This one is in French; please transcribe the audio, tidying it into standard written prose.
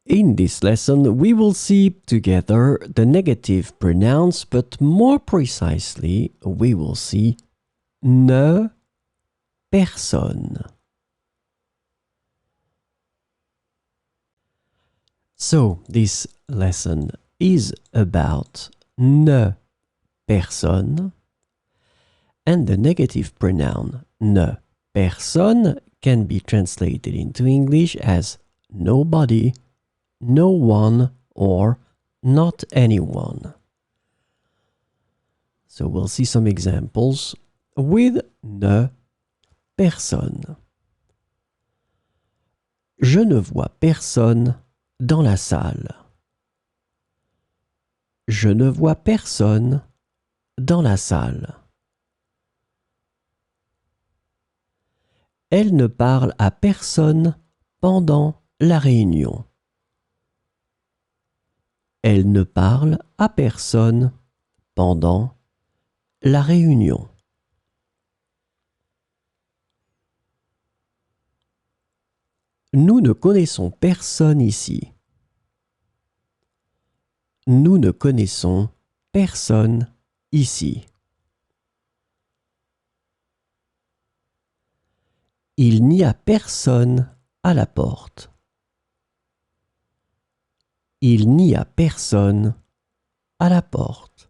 In this lesson, we will see together the negative pronouns, but more precisely, we will see ne, personne. So, this lesson is about ne, personne, and the negative pronoun ne, personne can be translated into English as nobody, no one, or not anyone. So we'll see some examples with ne, personne. Je ne vois personne dans la salle. Je ne vois personne dans la salle. Elle ne parle à personne pendant la réunion. Elle ne parle à personne pendant la réunion. Nous ne connaissons personne ici. Nous ne connaissons personne ici. Il n'y a personne à la porte. Il n'y a personne à la porte.